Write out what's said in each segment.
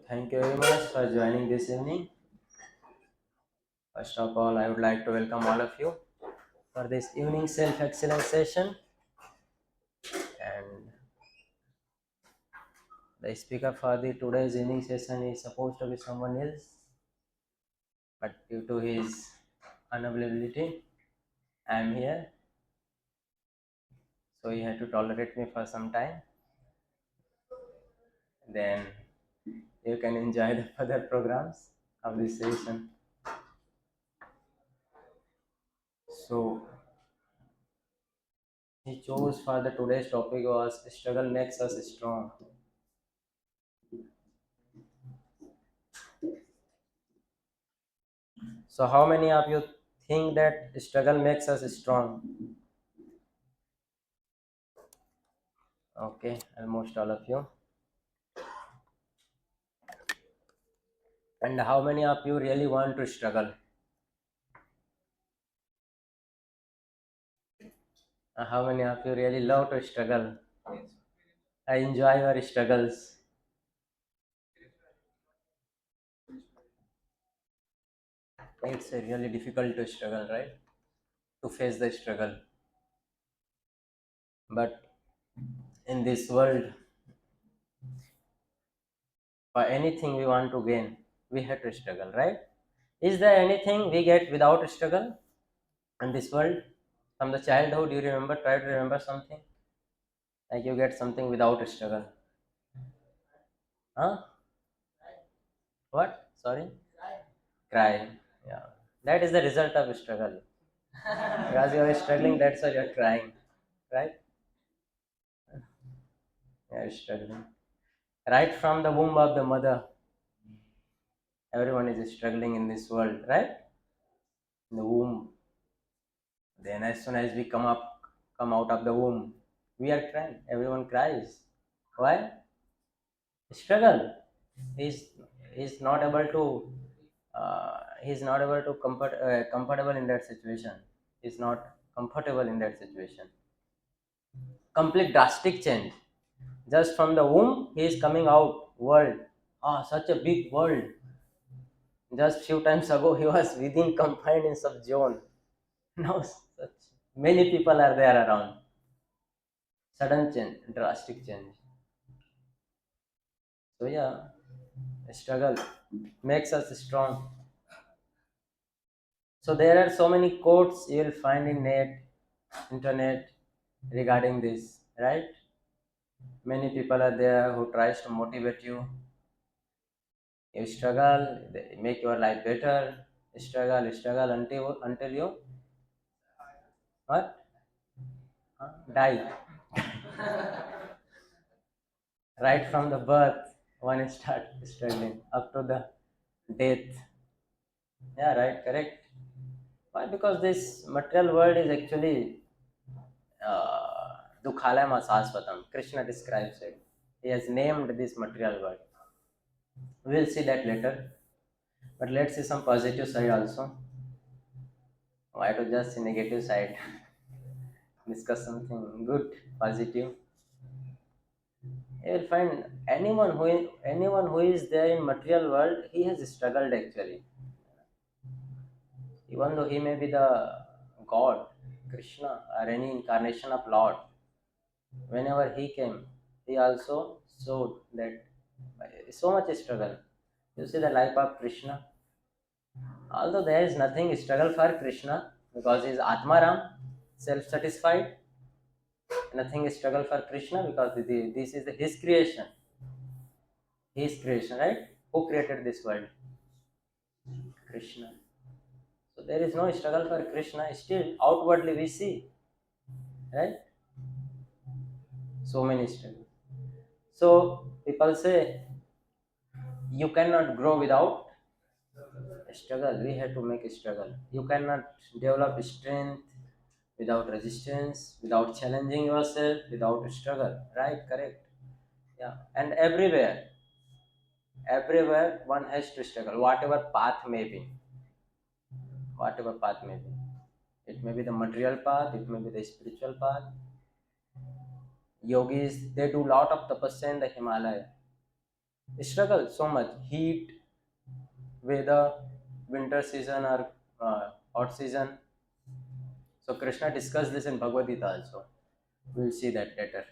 Thank you very much for joining this evening. First of all, I would like to welcome all of you for this evening self-excellence session. And the speaker for the today's evening session is supposed to be someone else, but due to his unavailability, I am here. So he had to tolerate me for some time. Then you can enjoy the further programs of this session. So he chose for the today's topic was struggle makes us strong. So how many of you think that struggle makes us strong? Okay, almost all of you. And how many of you really want to struggle? How many of you really love to struggle? I enjoy your struggles. It's a really difficult to struggle, right? To face the struggle. But in this world, for anything we want to gain, we have to struggle, right? Is there anything we get without struggle in this world? From the childhood, you remember, try to remember something. Like you get something without struggle. Huh? What? Sorry? Crying. Yeah. That is the result of struggle. Because you are struggling, that's why you are crying. Right? You are struggling. Right from the womb of the mother, everyone is struggling in this world, right? In the womb. Then as soon as we come out of the womb, we are crying. Everyone cries. Why? Struggle. He's he's not able to comfortable in that situation. He's not comfortable in that situation. Complete drastic change. Just from the womb, he is coming out world. Ah, such a big world. Just few times ago, he was within confined in some zone. Now, such many people are there around. Sudden change, drastic change. So yeah, struggle makes us strong. So there are so many quotes you will find in internet regarding this, right? Many people are there who tries to motivate you. You struggle, they make your life better. Struggle until you what? Die. Right from the birth, one start struggling up to the death. Yeah, right, correct. Why? Because this material world is actually Dukhalayam Asasvatam. Krishna describes it. He has named this material world. We'll see that later. But let's see some positive side also. Why to just see negative side? Discuss something good, positive. You will find anyone who is there in material world, he has struggled actually. Even though he may be the God, Krishna, or any incarnation of Lord, whenever he came, he also showed that so much struggle. You see the life of Krishna. Although there is nothing struggle for Krishna because he is Atmaram, self-satisfied. Nothing struggle for Krishna because this is his creation. His creation, right? Who created this world? Krishna. So there is no struggle for Krishna. Still, outwardly we see, right? So many struggles. So people say you cannot grow without struggle. We have to make a struggle. You cannot develop strength without resistance, without challenging yourself, without struggle. Right? Correct. Yeah. And everywhere one has to struggle, whatever path may be. Whatever path may be. It may be the material path, it may be the spiritual path. Yogis, they do lot of tapasya in the Himalaya. Struggle so much. Heat, weather, winter season or hot season. So Krishna discussed this in Bhagavad Gita also. We'll see that later.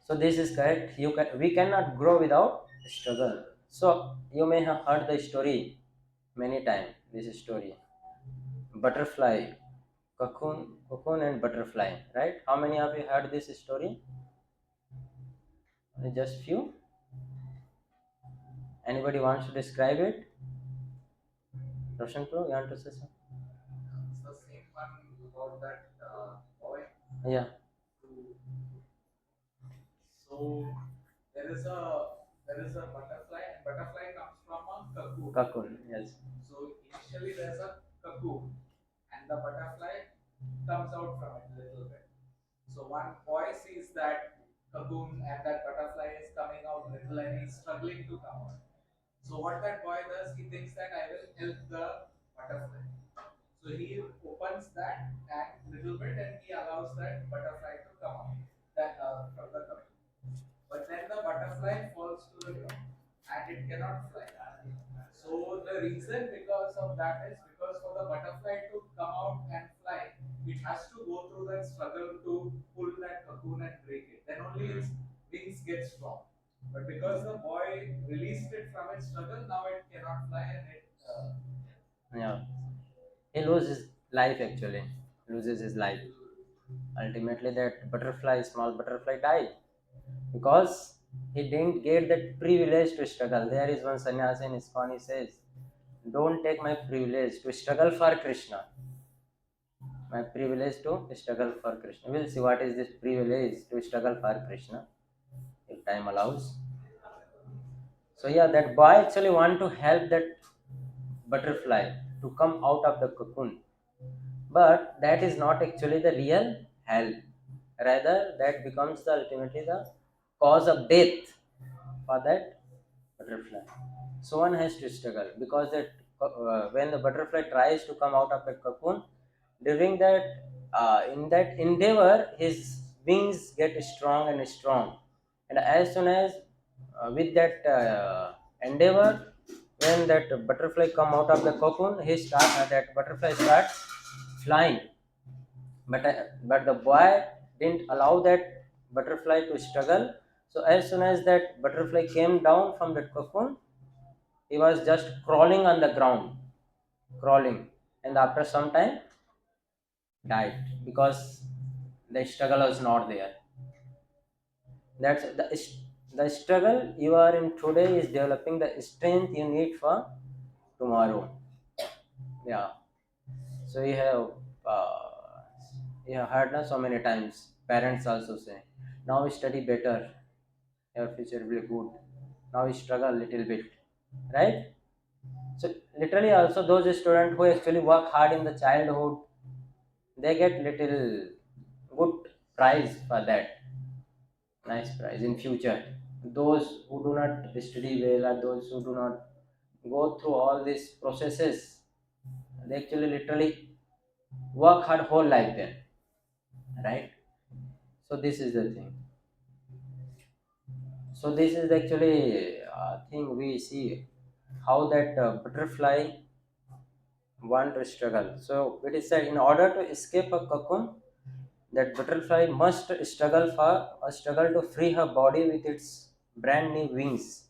So this is correct. We cannot grow without struggle. So you may have heard the story many times. This story, butterfly, cocoon and butterfly. Right? How many of you heard this story? Just few. Anybody wants to describe it? Roshan Pro, you want to say something? It's the same one about that boy. Yeah, So there is a butterfly, and butterfly comes from a cocoon. cocoon. Yes. So initially there's a cocoon, and the butterfly comes out from it little bit. So one boy sees that cocoon and that butterfly is coming out little, and he's struggling to come out. So what that boy does, he thinks that I will help the butterfly. So he opens that tank little bit and he allows that butterfly to come out that from the cocoon. But then the butterfly falls to the ground and it cannot fly. So the reason because of that is because for the butterfly to come out and fly, it has to go through that struggle to pull that cocoon and break it. Then only its wings get strong. But because the boy released it from its struggle, now it cannot fly and it. Yeah. He loses life actually. Loses his life. Ultimately, that butterfly, small butterfly, died because he didn't get that privilege to struggle. There is one sannyasi in ISKCON, he says, "Don't take my privilege to struggle for Krishna. My privilege to struggle for Krishna." We'll see what is this privilege to struggle for Krishna if time allows. So yeah, that boy actually want to help that butterfly to come out of the cocoon, but that is not actually the real help. Rather, that becomes the ultimately the cause of death for that butterfly. So one has to struggle because that when the butterfly tries to come out of the cocoon, during that in that endeavor, his wings get strong and strong, and as soon as with that endeavor, when that butterfly come out of the cocoon, that butterfly starts flying, but the boy didn't allow that butterfly to struggle. So as soon as that butterfly came down from that cocoon, he was just crawling on the ground, crawling, and after some time died because the struggle was not there. That's the struggle you are in today is developing the strength you need for tomorrow. Yeah. So uh, you have heard now so many times parents also say, now study better, your future will be good. Now you struggle a little bit, right? So literally also those students who actually work hard in the childhood, they get little good prize for that, nice prize in future. Those who do not study well or those who do not go through all these processes, they actually literally work hard whole life then, right? So this is the thing. So this is actually thing we see how that butterfly want to struggle. So it is said in order to escape a cocoon, that butterfly must struggle to free her body with its brand new wings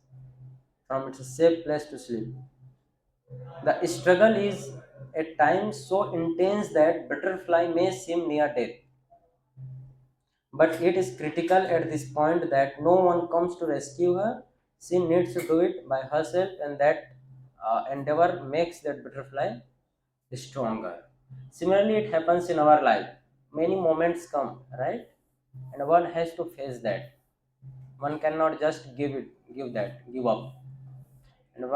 from its safe place to sleep. The struggle is at times so intense that butterfly may seem near death, but it is critical at this point that no one comes to rescue her. She needs to do it by herself, and that endeavor makes that butterfly stronger. Similarly, it happens in our life. Many moments come, right? And one has to face that. One cannot just give up. And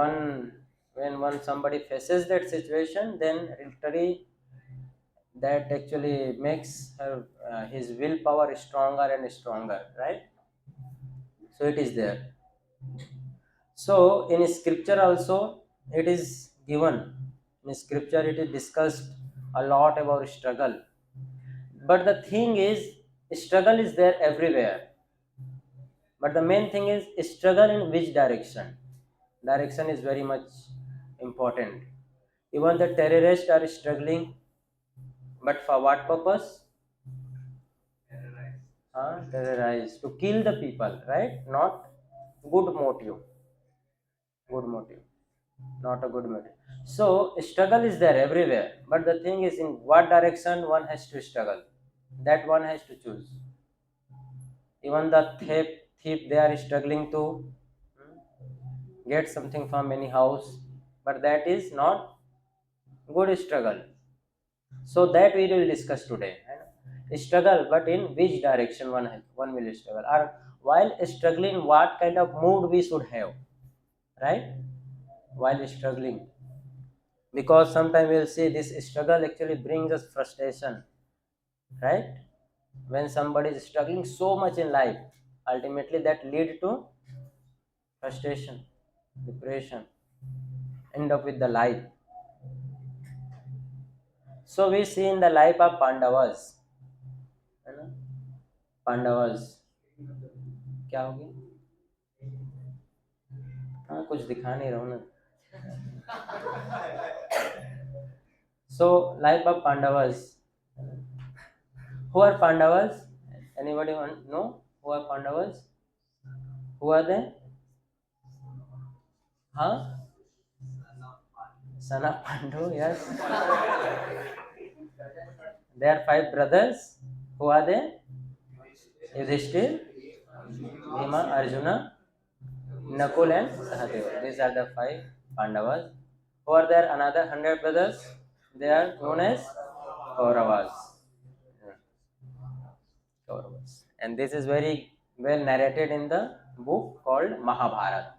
when one somebody faces that situation, then literally that actually makes his willpower stronger and stronger, right? So it is there. So in scripture also it is given. In scripture it is discussed a lot about struggle. But the thing is, struggle is there everywhere. But the main thing is struggle in which direction. Direction is very much important. Even the terrorists are struggling, but for what purpose? Terrorize to kill the people, right? Not good motive. Good motive, not a good motive. So struggle is there everywhere, but the thing is in what direction one has to struggle. That one has to choose. Even the thief they are struggling to get something from any house, but that is not good struggle. So that we will discuss today. Struggle, but in which direction one will struggle, or while struggling, what kind of mood we should have, right? While struggling, because sometimes we'll see this struggle actually brings us frustration, right? When somebody is struggling so much in life, ultimately that lead to frustration, depression, end up with the life. So we see in the life of Pandavas, है ना? पांडवास क्या हो गया? हाँ कुछ दिखा नहीं रहा हूँ ना. So life of Pandavas. Who are Pandavas? Anybody want know who are Pandavas? Who are they? Huh? Son of Pandu, yes. They are five brothers. Who are they? Yudhishthir, Bhima, Arjuna, Nakul, and Sahadeva. These are the five Pandavas. Who are there? Another 100 brothers. They are known as Kauravas. Yeah, Kauravas. And this is very well narrated in the book called Mahabharata.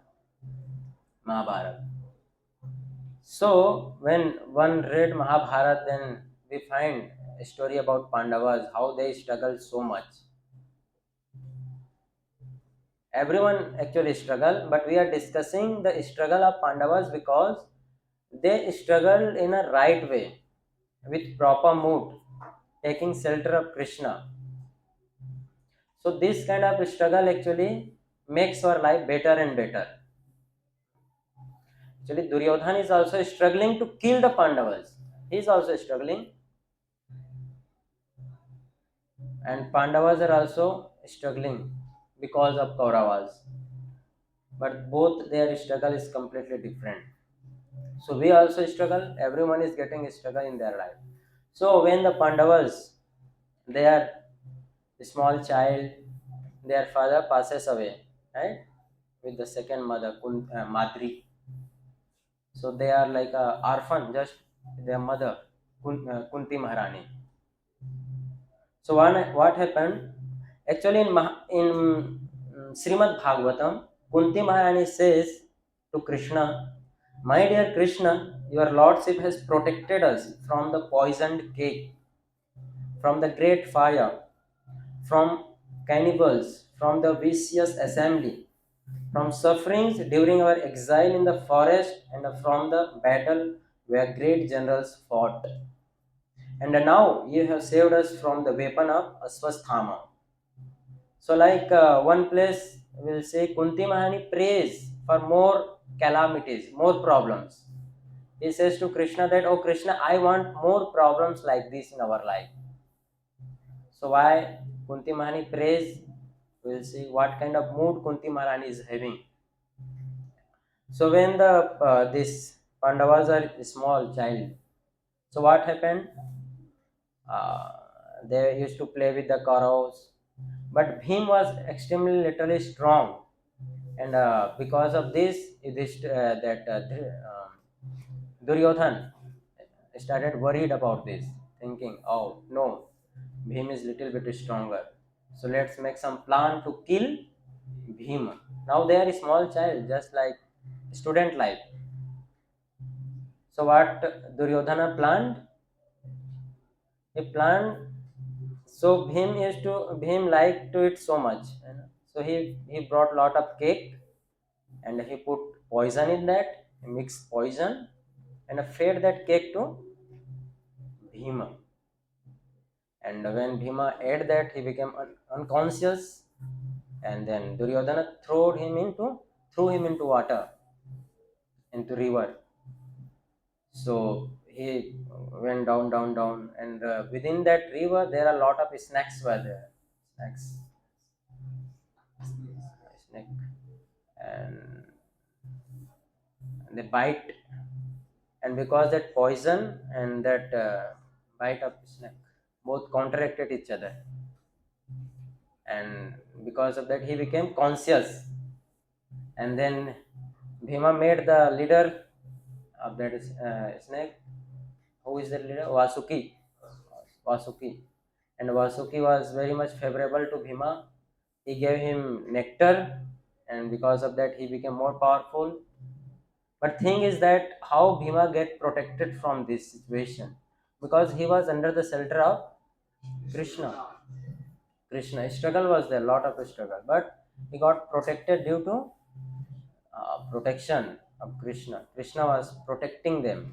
Mahabharata. So when one read Mahabharata, then we find a story about Pandavas, how they struggled so much. Everyone actually struggled, but we are discussing the struggle of Pandavas because they struggled in a right way, with proper mood, taking shelter of Krishna. So this kind of struggle actually makes our life better and better. Actually, Duryodhan is also struggling to kill the Pandavas. He is also struggling, and Pandavas are also struggling because of Kauravas. But both their struggle is completely different. So we also struggle. Everyone is getting a struggle in their life. So when the Pandavas, they are a small child, their father passes away, right? With the second mother, Madri. So they are like a orphan, just their mother, Kunti Maharani. So what happened? Actually, in Srimad Bhagavatam, Kunti Maharani says to Krishna, "My dear Krishna, your lordship has protected us from the poisoned cake, from the great fire, from cannibals, from the vicious assembly, from sufferings during our exile in the forest, and from the battle where great generals fought. And now you have saved us from the weapon of Aswasthama." So, like one place will say, Kunti Mahani prays for more calamities, more problems. He says to Krishna that, "Oh Krishna, I want more problems like this in our life." So, why Kunti Mahani prays? We'll see what kind of mood Kunti Maharani is having. So, when the this Pandavas are a small child, so what happened? Uh, they used to play with the Kauravas, but Bhim was extremely literally strong, and because of Duryodhan started worried about this, thinking, "Oh no, Bhim is little bit stronger, so let's make some plan to kill Bhim." Now they are a small child, just like student life. So what Duryodhana planned? He planned. So Bhim liked to eat so much, you know. So he brought lot of cake, and he put poison in that. He mixed poison and fed that cake to Bhima. And when Bhima ate that, he became unconscious, and then Duryodhana threw him into water, into river. So he went down, down, down, and within that river there are a lot of snakes were there. Snakes, snake, and they bite, and because that poison and that bite of snake both counteracted each other, and because of that he became conscious, and then Bhima made the leader of that snake. Who is the leader? Vasuki. Vasuki. And Vasuki was very much favorable to Bhima. He gave him nectar, and because of that he became more powerful. But thing is that how Bhima get protected from this situation, because he was under the shelter of Krishna. Krishna struggle was there, lot of struggle, but he got protected due to protection of Krishna. Krishna was protecting them,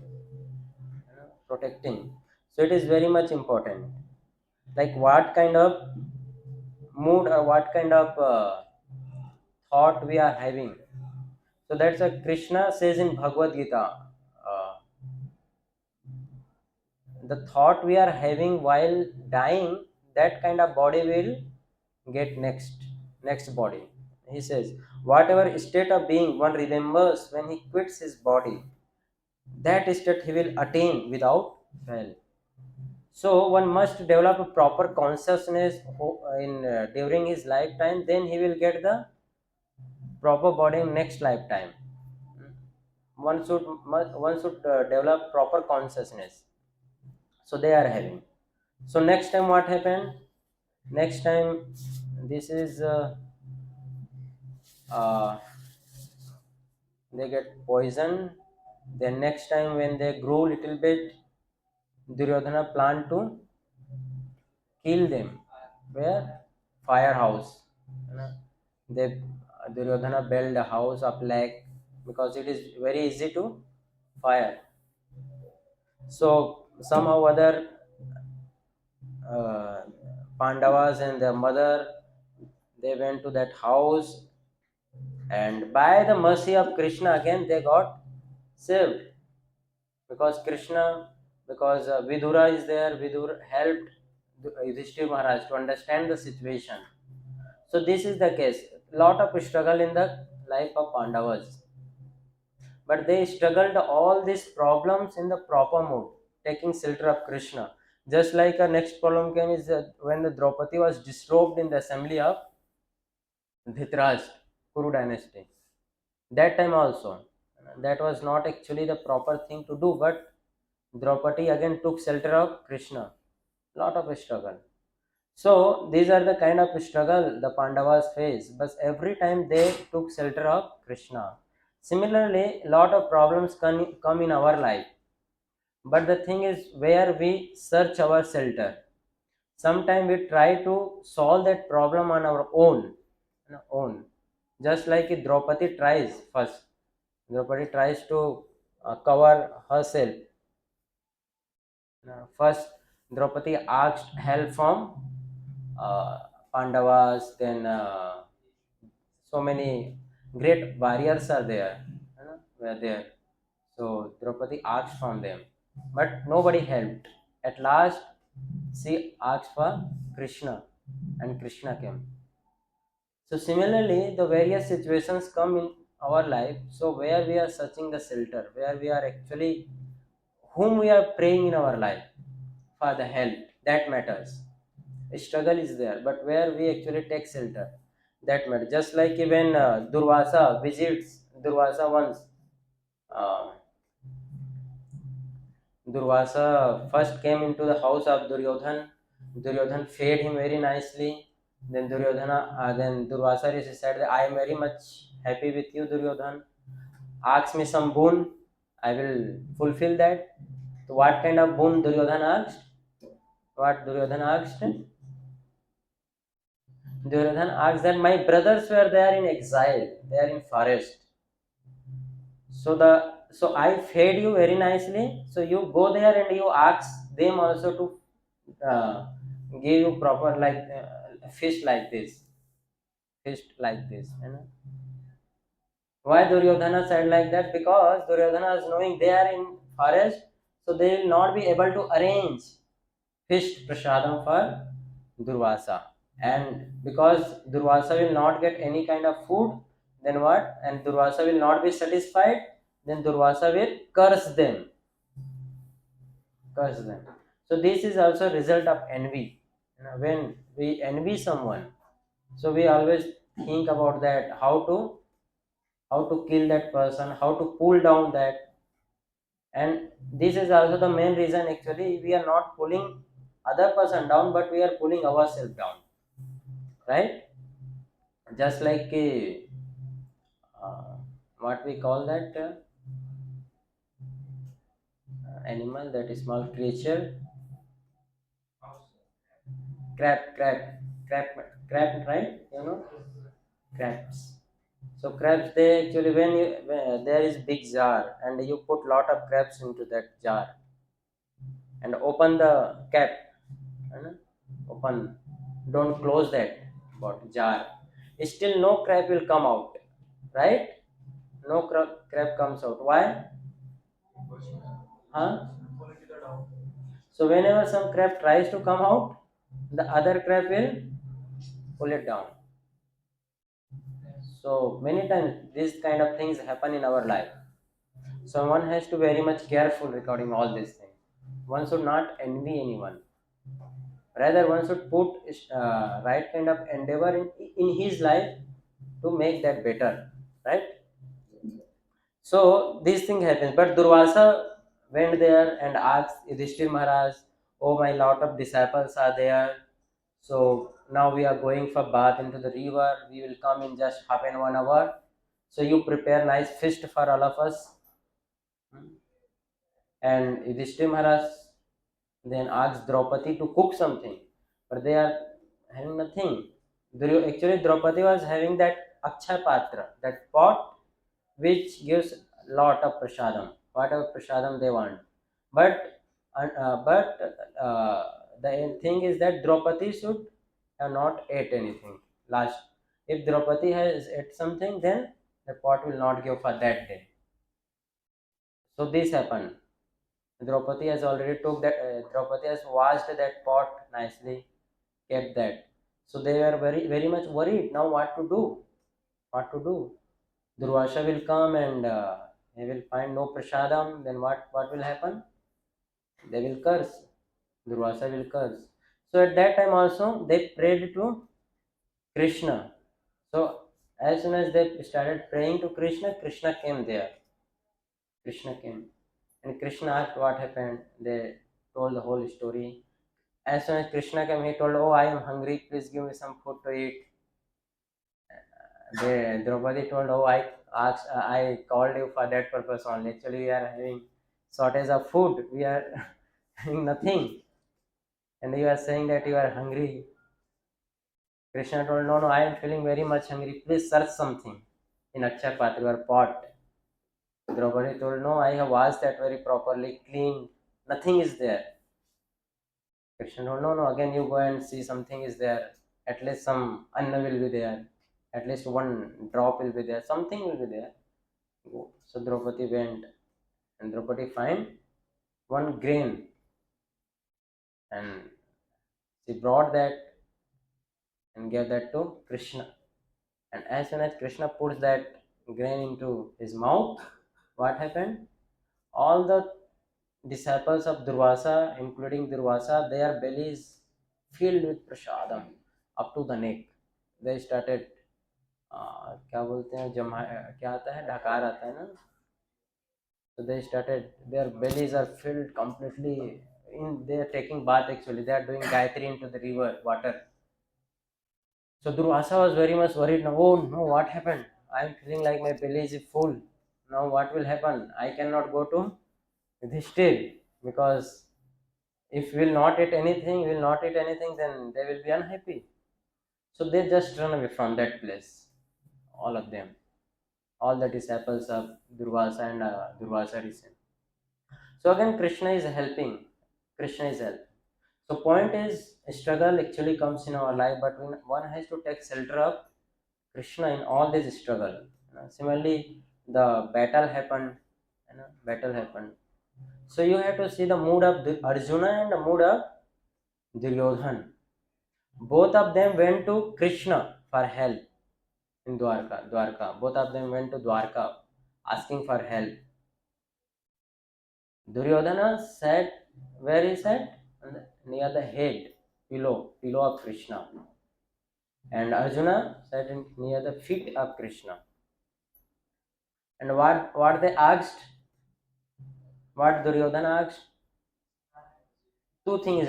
protecting. So it is very much important. Like what kind of mood or what kind of thought we are having. So that's a Krishna says in Bhagavad Gita. Uh, the thought we are having while dying, that kind of body will get next body. He says, whatever state of being one remembers when he quits his body, that state he will attain without fail. So one must develop a proper consciousness in during his lifetime. Then he will get the proper body in next lifetime. One should develop proper consciousness. So they are having. So next time what happened? Next time, this is uh, they get poisoned. Then next time when they grow little bit, Duryodhana plan to kill them. Where? Firehouse. You know, they Duryodhana build a house of lake because it is very easy to fire. So somehow other uh, Pandavas and their mother, they went to that house, and by the mercy of Krishna again they got saved, because Krishna, because Vidura is there. Vidura helped Yudhishthir Maharaj to understand the situation. So this is the case. Lot of struggle in the life of Pandavas, but they struggled all these problems in the proper mood, taking shelter of Krishna. Just like a next problem came is when the Draupadi was disrobed in the assembly of Dhritarashtra, Kuru dynasty. That time also, that was not actually the proper thing to do, but Draupadi again took shelter of Krishna. Lot of struggle. So these are the kind of struggle the Pandavas face, but every time they took shelter of Krishna. Similarly, lot of problems come in our life, but the thing is where we search our shelter. Sometimes we try to solve that problem on our own. Just like Draupadi tries first. Draupadi tries to cover herself. First, Draupadi asked help from uh, Pandavas, then so many great warriors are there, were there. So Draupadi asked from them, but nobody helped. At last, she asked for Krishna, and Krishna came. So similarly, the various situations come in our life. So where we are searching the shelter, where we are actually, whom we are praying in our life for the help, that matters. Struggle is there, but where we actually take shelter, that matters. Just like even Durvasa once. Uh, Durvasa first came into the house of Duryodhan. Duryodhan fed him very nicely. Then Durvasa Rishi said that I am very much happy with you, Duryodhan. Ask me some boon, I will fulfill that. So what kind of boon Duryodhan asked? What Duryodhan asked? Duryodhan asked that my brothers were there in exile, they are in forest. So I fed you very nicely. So you go there and you ask them also to give you proper like fish like this. fist like this. Why Duryodhana said like that? Because Duryodhana is knowing they are in forest, so they will not be able to arrange fist prasadam for Durvasa. And because Durvasa will not get any kind of food, then what? And Durvasa will not be satisfied, then Durvasa will curse them. Curse them. So this is also a result of envy. When we envy someone, so we always think about that how to kill that person, how to pull down that. And this is also the main reason actually we are not pulling other person down, but we are pulling ourselves down, right? Just like uh, what we call that animal, that is small creature, crab, crab, crab, crab, right? Crabs. So crabs, they actually, when there is big jar and you put lot of crabs into that jar and open the cap, you know, open, don't close that jar, still no crab will come out, right? No crab comes out. Why? Huh? So whenever some crab tries to come out, the other crab will pull it down. So many times these kind of things happen in our life. So one has to very much careful regarding all these things. One should not envy anyone. Rather, one should put right kind of endeavor in his life to make that better, right? So this thing happens. But Durvasa went there and asked Yudhishthir Maharaj, "Oh, my lot of disciples are there. So now we are going for bath into the river. We will come in just half and 1 hour. So you prepare nice feast for all of us." And Yudhishthir Maharaj then asked Draupadi to cook something, but they are having nothing. Actually, Draupadi was having that Akshay Patra, that pot which gives lot of prasadam, whatever prasadam they want. But the thing is that Draupadi should have not ate anything last. If Draupadi has ate something, then the pot will not give for that day. So this happened. Draupadi has already took that. Draupadi has washed that pot nicely, kept that. So they were very very much worried. Now what to do? What to do? Durvasha will come and he will find no prasadam. Then what will happen? They will curse. Durvasha will curse. So at that time also they prayed to Krishna. So as soon as they started praying to Krishna, Krishna came there. Krishna came. And Krishna asked what happened. They told the whole story. As soon as Krishna came, he told, "Oh, I am hungry. Please give me some food to eat." Draupadi told, "Oh, I called you for that purpose only. Actually, we are having shortage of food. We are having nothing, and you are saying that you are hungry." Krishna told, "No, no, I am feeling very much hungry. Please search something in Akshay Patra, your pot." Draupadi told, "No, I have washed that very properly, clean. Nothing is there." Krishna told, "No, no, again you go and see something is there. At least some anna will be there. At least one drop will be there. Something will be there." So Draupadi went and Draupadi find one grain and she brought that and gave that to Krishna. And as soon as Krishna puts that grain into his mouth, what happened? All the disciples of Durvasa, including Durvasa, their bellies filled with prasadam up to the neck. They started क्या बोलते हैं जमा क्या आता है ढकार आता है ना. So they started, their bellies are filled completely. They are taking bath actually. They are doing Gayatri into the river water. So Durvasa was very much worried now. Oh no, what happened? I am feeling like my belly is full. Now what will happen? I cannot go to Yudhishthir because if we will not eat anything, then they will be unhappy. So they just run away from that place. All of them. All the disciples of Durvasa and Durvasa Rishi. So again, Krishna is helping. Krishna is helping. So point is, struggle actually comes in our life, but one has to take shelter of Krishna in all this struggle. Similarly, the battle happened. Battle happened. So you have to see the mood of Arjuna and the mood of Duryodhan. Both of them went to Krishna for help in Dwarka. Dwarka. Both of them went to Dwarka asking for help. Duryodhana sat where he sat? Near the head, pillow of Krishna. And Arjuna sat near the feet of Krishna. And what they asked? What Duryodhana asked? Two things.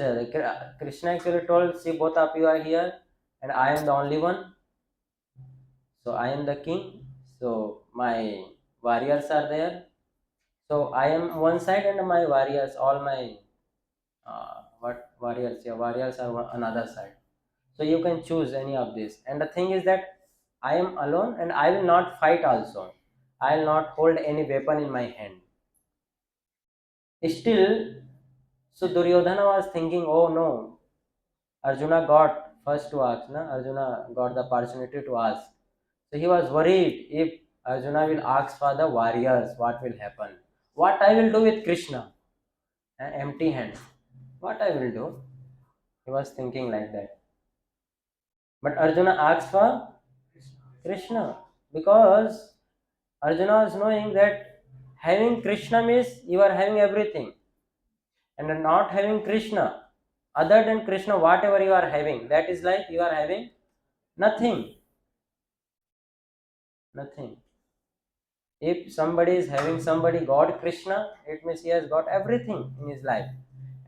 Krishna actually told, see, both of you are here, and I am the only one. So I am the king. So my warriors are there. So I am one side, and my warriors, all my what warriors? Yeah, warriors are another side. So you can choose any of this. And the thing is that I am alone, and I will not fight also. I will not hold any weapon in my hand. Still, so Duryodhana was thinking, oh no, Arjuna got first to ask, na? Arjuna got the opportunity to ask. So he was worried if Arjuna will ask for the warriors, what will happen? What I will do with Krishna? Empty hand. What I will do? He was thinking like that. But Arjuna asked for Krishna because Arjuna was knowing that having Krishna means you are having everything, and not having Krishna, other than Krishna, whatever you are having, that is like you are having nothing. Nothing. If somebody is having somebody God Krishna, it means he has got everything in his life.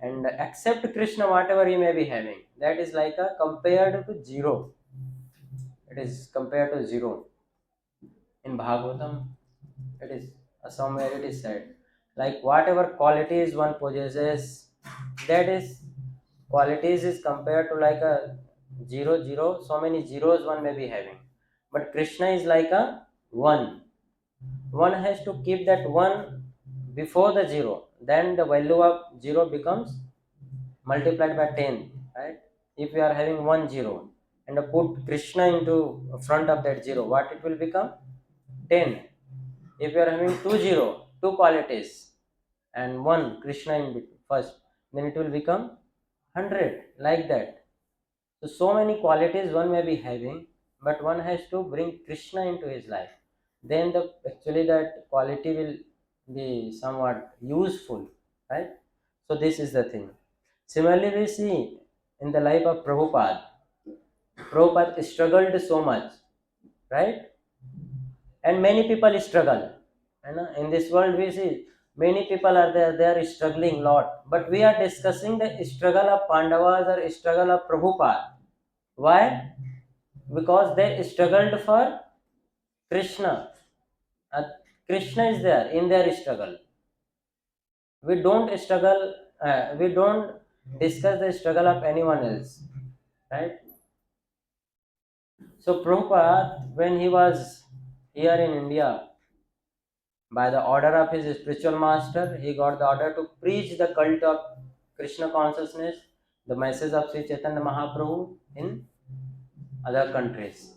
And except Krishna, whatever he may be having, that is like a compared to zero. It is compared to zero. In Bhagavatam, it is somewhere it is said, like whatever qualities one possesses, that is qualities is compared to like a zero. So many zeros one may be having, but Krishna is like a one. One has to keep that one before the zero, then the value of zero becomes multiplied by 10, right? If we are having 1 0 and put Krishna into front of that zero, what it will become? 10. If you are having 2 qualities and one Krishna in between first, then it will become 100, like that. So many qualities one may be having, but one has to bring Krishna into his life. Then the actually that quality will be somewhat useful, right? So this is the thing. Similarly, we see in the life of Prabhupada. Prabhupada struggled so much, right? And many people struggle. In this world, we see many people are there, they are struggling a lot. But we are discussing the struggle of Pandavas or struggle of Prabhupada. Why? Because they struggled for Krishna. Uh, Krishna is there in their struggle. We don't struggle, we don't discuss the struggle of anyone else, right? So Prabhupada, when he was here in India, by the order of his spiritual master, he got the order to preach the cult of Krishna consciousness, the message of Sri Chaitanya Mahaprabhu in other countries.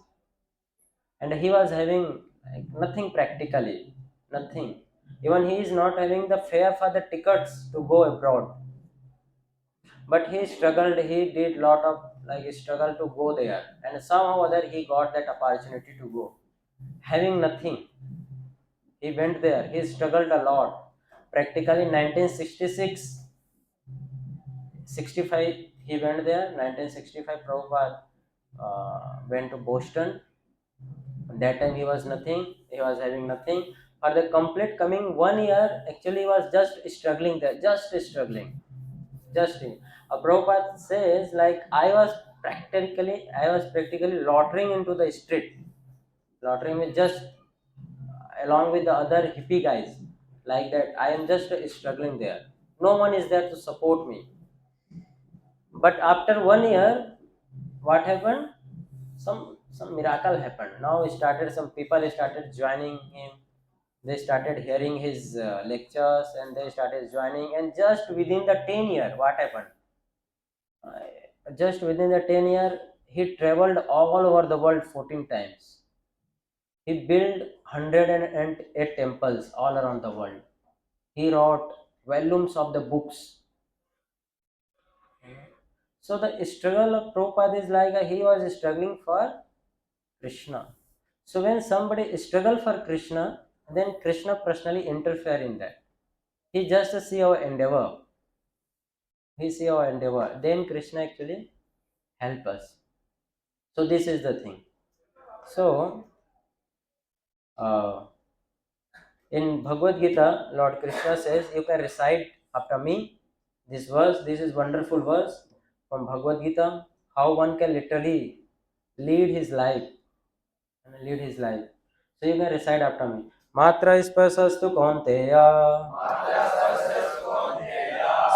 And he was having like nothing practically, nothing. Even he is not having the fare for the tickets to go abroad. But he struggled, he did lot of like struggle to go there. And somehow or other he got that opportunity to go. Having nothing, he went there. He struggled a lot. Practically 1966, 65, he went there. 1965, Prabhupada went to Boston. That time he was nothing. He was having nothing. For the complete coming 1 year, actually he was just struggling there, just struggling. Just in. Prabhupada says like I was practically loitering into the street. Loitering with just along with the other hippie guys, like that. I am just struggling there. No one is there to support me. But after 1 year, what happened? Some miracle happened. Now started some people started joining him. They started hearing his lectures and they started joining. And just within the 10 year, what happened? Just within the 10 year, he traveled all over the world 14 times. He built 108 temples all around the world. He wrote volumes of the books. So the struggle of Prabhupada is like he was struggling for Krishna. So when somebody struggle for Krishna, then Krishna personally interfere in that. He just see our endeavor. He see our endeavor. Then Krishna actually help us. So this is the thing. So uh, in Bhagavad Gita, Lord Krishna says, you can recite after me this verse. This is wonderful verse from Bhagavad Gita. How one can literally lead his life lead his life. So you can recite after me. Matra spasastu kaunteya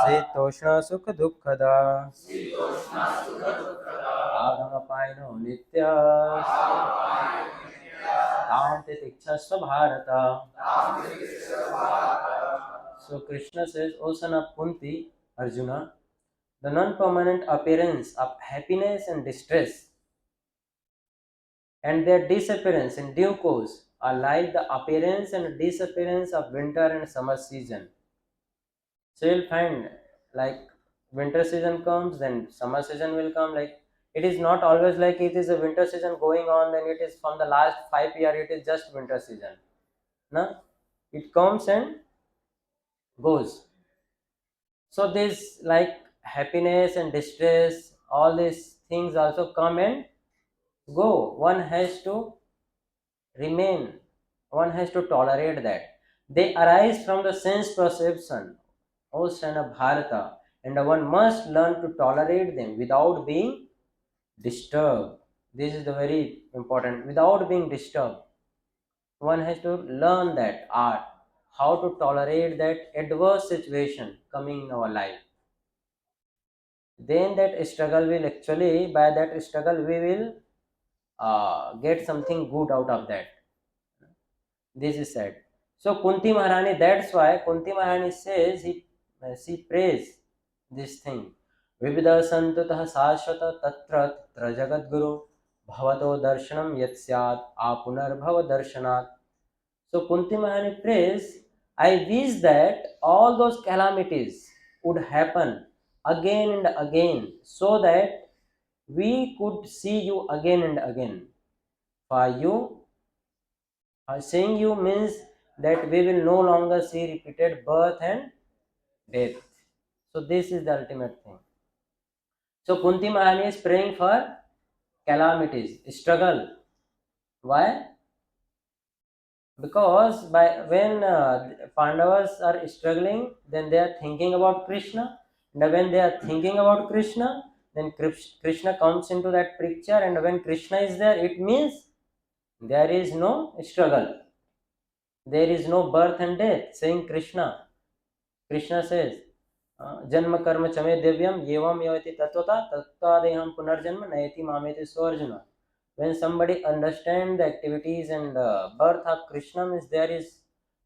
शीतोष्ण सुख दुःखदा आगमपायनो नित्य तां तितिक्षस्व Bharat. So Krishna says, O son of Kunti, Arjuna, the non-permanent appearance of happiness and distress and their disappearance in due course are like the appearance and disappearance of winter and summer season. So you'll find like winter season comes, then summer season will come. Like it is not always like it is a winter season going on, then it is from the last 5 years, it is just winter season. No? It comes and goes. So this like happiness and distress, all these things also come and go. One has to remain, one has to tolerate that. They arise from the sense perception, O son of Bharata, and one must learn to tolerate them without being disturbed. This is the very important. Without being disturbed, one has to learn that art, how to tolerate that adverse situation coming in our life. Then that struggle will actually, by that struggle, we will get something good out of that. This is said. So Kunti Maharani, that's why Kunti Maharani says she prays this thing. Vivida santutah sashvata tatra tatra jagadguru bhavato darshanam yatsyat apunar darshanat. So Kunti Maharani prays, I wish that all those calamities would happen again and again so that we could see you again and again. For you, seeing you means that we will no longer see repeated birth and death. So this is the ultimate thing. So Kunti Mahani is praying for calamities, struggle. Why? Because by when Pandavas are struggling, then they are thinking about Krishna. And when they are thinking about Krishna, then Krishna comes into that picture. And when Krishna is there, it means there is no struggle. There is no birth and death. Saying Krishna. Krishna says, जन्म कर्म चमे दिव्यम एवं यवति तत्वता तत्वादेहम पुनर्जन्म नयति मामेति स्वर्जुन. When somebody understands the activities and birth of Krishna means there is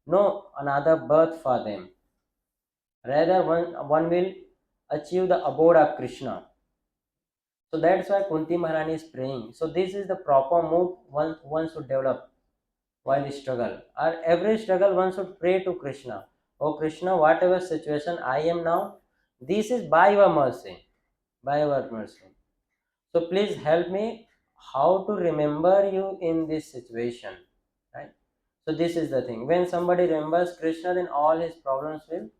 no another birth for them. Rather, one will achieve the abode of Krishna. So that's why Kunti Maharani is praying. So this is the proper mood one should develop while struggle. Or every struggle one should pray to Krishna. Oh Krishna, whatever situation I am now, this is by your mercy. By your mercy. So please help me how to remember you in this situation. Right? So this is the thing. When somebody remembers Krishna, then all his problems will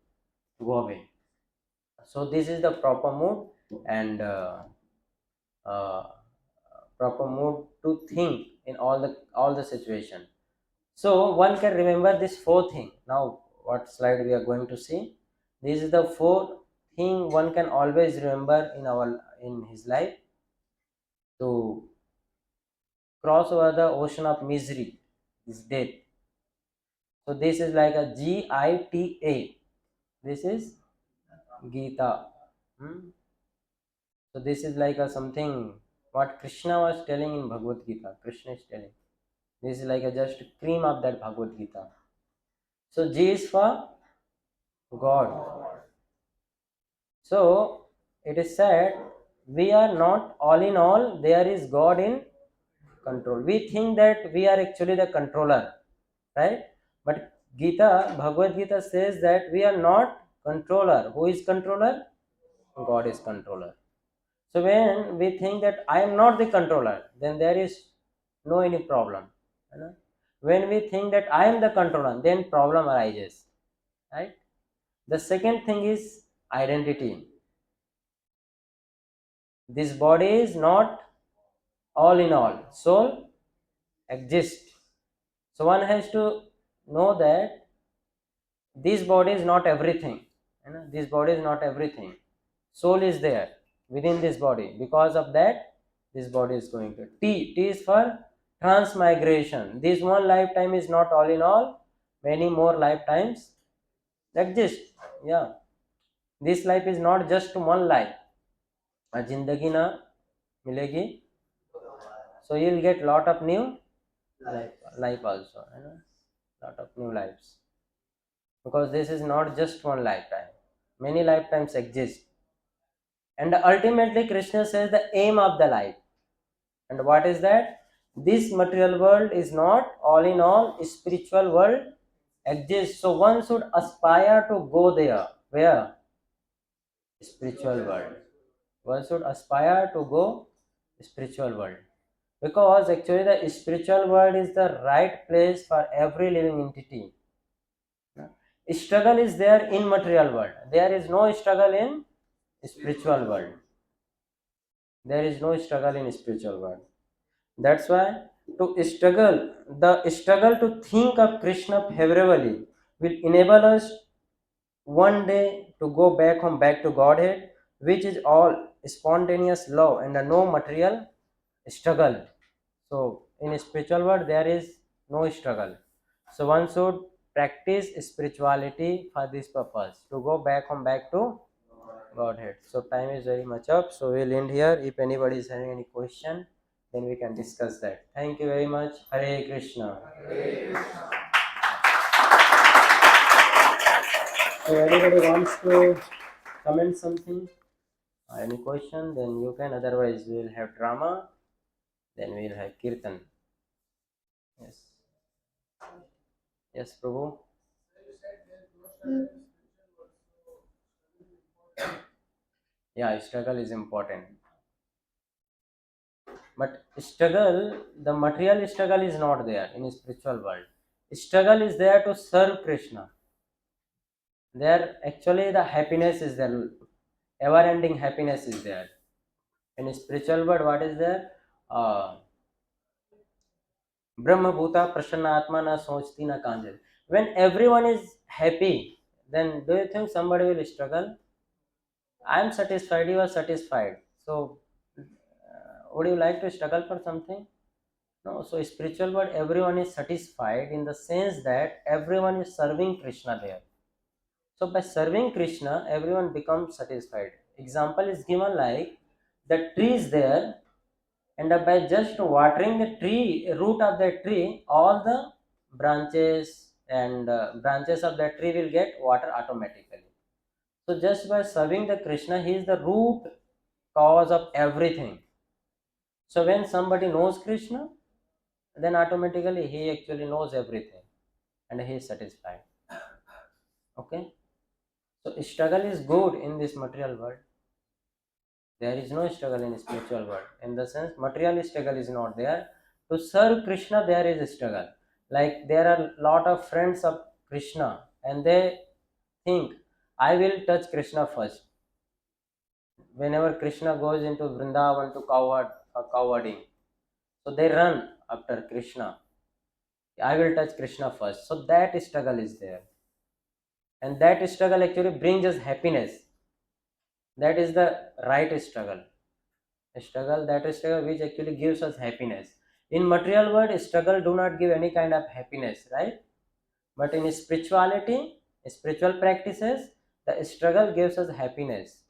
go away. So this is the proper mood and uh, proper mood to think in all the situation. So one can remember this four thing. Now what slide we are going to see? This is the four thing one can always remember in his life to cross over the ocean of misery, is death. So this is like a Gita. This is Gita. Hmm? So this is like a something what Krishna was telling in Bhagavad Gita. Krishna is telling. This is like a just cream of that Bhagavad Gita. So G is for God. So it is said we are not all in all. There is God in control. We think that we are actually the controller, right? But Bhagavad Gita says that we are not controller. Who is controller? God is controller. So when we think that I am not the controller, then there is no any problem. You know? When we think that I am the controller, then problem arises, right? The second thing is identity. This body is not all in all. Soul exists. So one has to know that this body is not everything. You know, this body is not everything. Soul is there within this body. Because of that, this body is going to T is for transmigration. This one lifetime is not all in all. Many more lifetimes exist. Yeah, this life is not just one life. जिंदगी ना मिलेगी, so you'll get lot of new life also, you know, lot of new lives, because this is not just one lifetime, many lifetimes exist. And ultimately Krishna says the aim of the life, and what is that? This material world is not all in all. Spiritual world exists, so one should aspire to go there. Where? Spiritual world. One should aspire to go spiritual world, because actually the spiritual world is the right place for every living entity. Struggle is there in material world, there is no struggle in spiritual world. There is no struggle in spiritual world. That's why to struggle, the struggle to think of Krishna favorably will enable us one day to go back home, back to Godhead, which is all spontaneous love and no material struggle. So in spiritual world there is no struggle. So one should practice spirituality for this purpose, to go back home, back to Godhead. So time is very much up, so we'll end here. If anybody is having any question, then we can discuss that. Thank you very much. Hare Krishna. So anybody wants to comment something, any question, then you can. Otherwise, we will have drama, then we will have kirtan. Yes. Yes, Prabhu. Yeah, struggle is important. But struggle, the material struggle is not there in spiritual world. Struggle is there to serve Krishna. There actually the happiness is there, ever-ending happiness is there. In spiritual world, what is there? Brahma Bhuta Prasanna Atma na sochti na kanjal. When everyone is happy, then do you think somebody will struggle? I am satisfied, you are satisfied. So, would you like to struggle for something? No. So, spiritual world, everyone is satisfied in the sense that everyone is serving Krishna there. So, by serving Krishna, everyone becomes satisfied. Example is given like the tree is there, and by just watering the tree, root of the tree, all the branches and branches of the tree will get water automatically. So, just by serving the Krishna, he is the root cause of everything. So, when somebody knows Krishna, then automatically he actually knows everything and he is satisfied. Okay, so struggle is good in this material world. There is no struggle in spiritual world. In the sense, material struggle is not there. To serve Krishna, there is a struggle. Like there are lot of friends of Krishna, and they think, I will touch Krishna first. Whenever Krishna goes into Vrindavan to cowherding, so they run after Krishna. I will touch Krishna first. So that struggle is there, and that struggle actually brings us happiness. That is the right struggle. Struggle, that is struggle which actually gives us happiness. In material world, struggle do not give any kind of happiness, right? But in spirituality, spiritual practices, the struggle gives us happiness.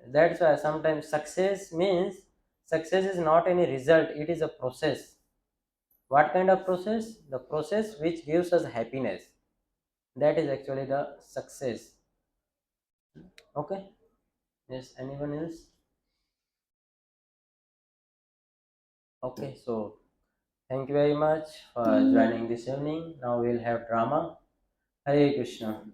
That's why sometimes success means, success is not any result, it is a process. What kind of process? The process which gives us happiness, that is actually the success. Okay. Yes, anyone else? Okay, so thank you very much for joining this evening. Now we'll have drama. Hare Krishna.